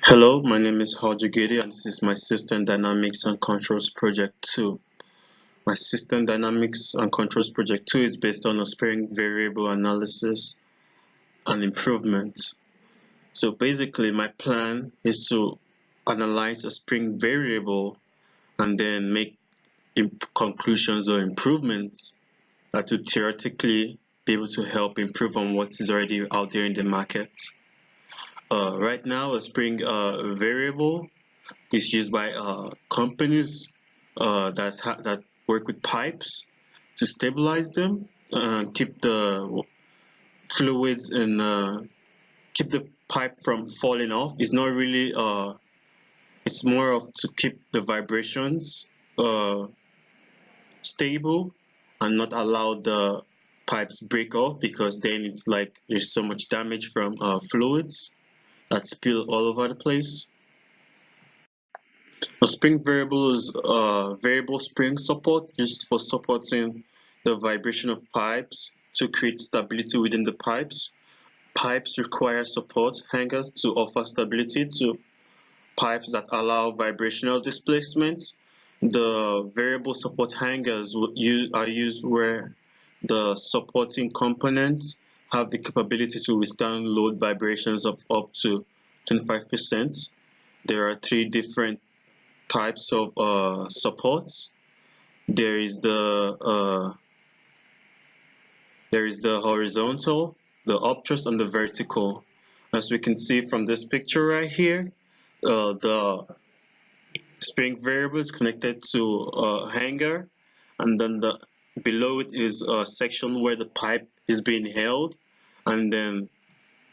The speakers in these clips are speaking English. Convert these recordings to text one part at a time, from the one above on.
Hello, my name is Hodge and this is my System Dynamics and Controls Project 2. My System Dynamics and Controls Project 2 is based on a sparing variable analysis and improvement. So basically, my plan is to analyze a spring variable and then make conclusions or improvements that would theoretically be able to help improve on what is already out there in the market. Right now, a spring variable is used by companies that work with pipes to stabilize them, keep the fluids and keep the pipe from falling off. It's not really it's more of to keep the vibrations uh, stable and not allow the pipes break off, because then it's like there's so much damage from fluids that spill all over the place. A spring variable is variable spring support used for supporting the vibration of pipes to create stability within the pipes. Pipes require support hangers to offer stability to pipes that allow vibrational displacements. The variable support hangers are used where the supporting components have the capability to withstand load vibrations of up to 25%. There are three different types of supports. There is the uh, there is the horizontal, the obtuse, and the vertical. As we can see from this picture right here, the spring variable is connected to a hanger, and then below it is a section where the pipe is being held, and then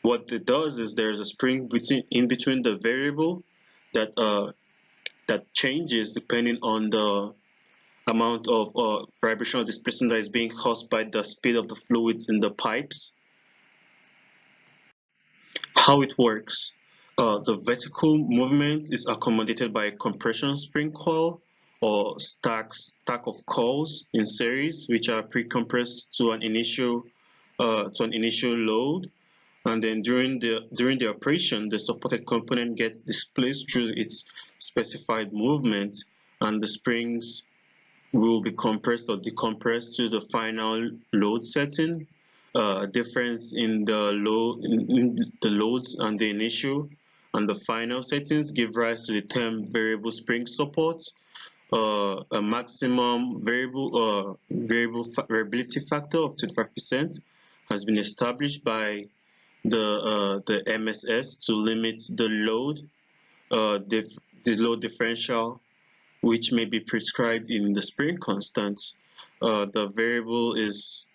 what it does is there's a spring in between the variable that that changes depending on the amount of vibrational displacement that is being caused by the speed of the fluids in the pipes. How it works. The vertical movement is accommodated by a compression spring coil or stack of coils in series, which are pre-compressed to an initial load, and then during the operation, the supported component gets displaced through its specified movement, and the springs will be compressed or decompressed to the final load setting. Difference in the loads and the initial and the final settings give rise to the term variable spring support. A maximum variability factor of 25% has been established by the MSS to limit the load the load differential, which may be prescribed in the spring constants. The variable is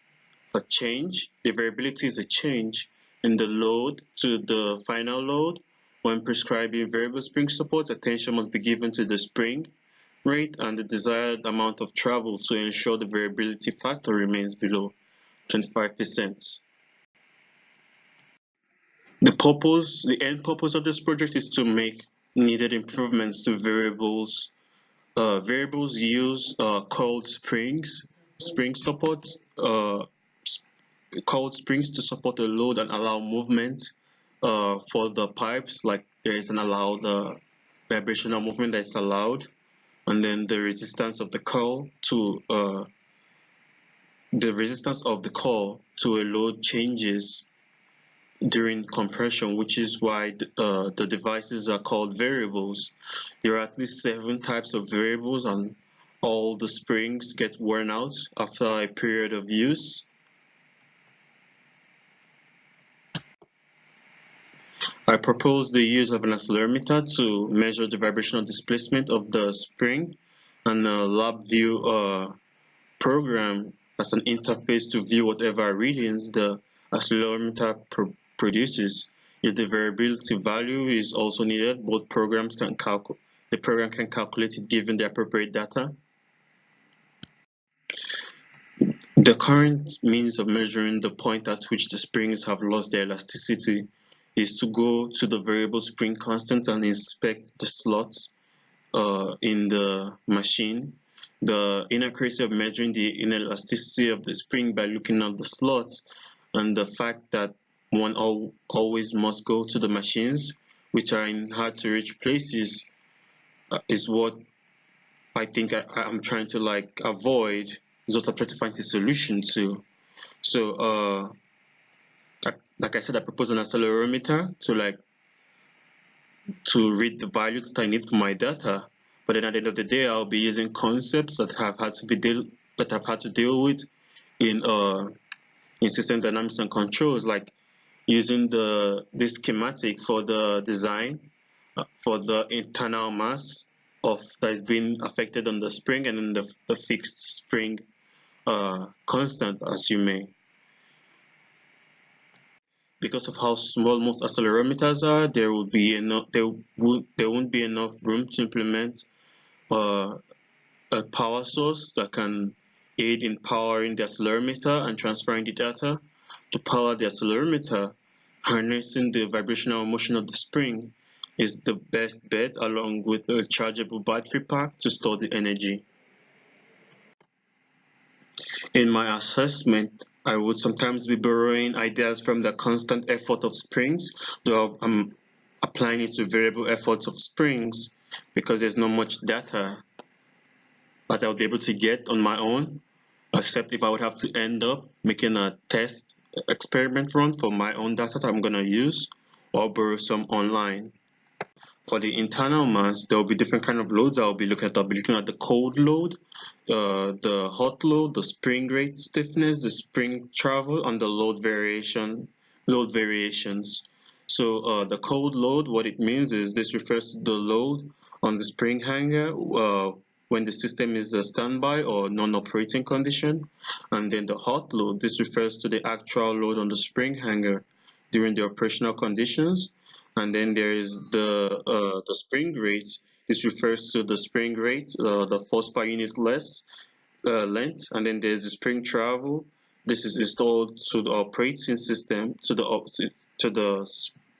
a change, the variability is a change in the load to the final load. When prescribing variable spring support, attention must be given to the spring rate and the desired amount of travel to ensure the variability factor remains below 25%. The end purpose of this project is to make needed improvements to variables. Variables use coiled spring support, coiled springs to support the load and allow movement for the pipes. Like there is an allowed vibrational movement that's allowed, and then the resistance of the coil to a load changes during compression, which is why the devices are called variables. There are at least 7 types of variables, and all the springs get worn out after a period of use. I propose the use of an accelerometer to measure the vibrational displacement of the spring, and a LabVIEW program as an interface to view whatever readings the accelerometer produces. If the variability value is also needed, the program can calculate it given the appropriate data. The current means of measuring the point at which the springs have lost their elasticity is to go to the variable spring constant and inspect the slots in the machine. The inaccuracy of measuring the inelasticity of the spring by looking at the slots and the fact that one always must go to the machines which are in hard to reach places, is what I think I'm trying to like avoid, is what I'm trying to find a solution to. So like I said, I propose an accelerometer to read the values that I need for my data. But then at the end of the day, I'll be using concepts that I've had to deal with in system dynamics and controls, like using this schematic for the design for the internal mass of that is being affected on the spring, and then the fixed spring constant, as you may. Because of how small most accelerometers are, there won't be enough room to implement uh, a power source that can aid in powering the accelerometer and transferring the data. To power the accelerometer, harnessing the vibrational motion of the spring is the best bet, along with a chargeable battery pack to store the energy. In my assessment, I would sometimes be borrowing ideas from the constant effort of springs, though I'm applying it to variable efforts of springs because there's not much data that I'll be able to get on my own, except if I would have to end up making a test experiment run for my own data that I'm going to use, or borrow some online. For the internal mass, there will be different kind of loads I'll be looking at. I'll be looking at the cold load, the hot load, the spring rate stiffness, the spring travel, and the load variations. So the cold load, what it means is this refers to the load on the spring hanger when the system is a standby or non-operating condition. And then the hot load, this refers to the actual load on the spring hanger during the operational conditions. And then there is the spring rate. This refers to the spring rate, the force per unit length. And then there's the spring travel. This is installed to the operating system, to the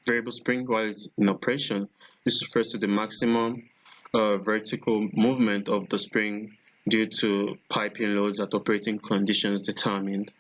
variable spring while it's in operation. This refers to the maximum vertical movement of the spring due to piping loads at operating conditions determined.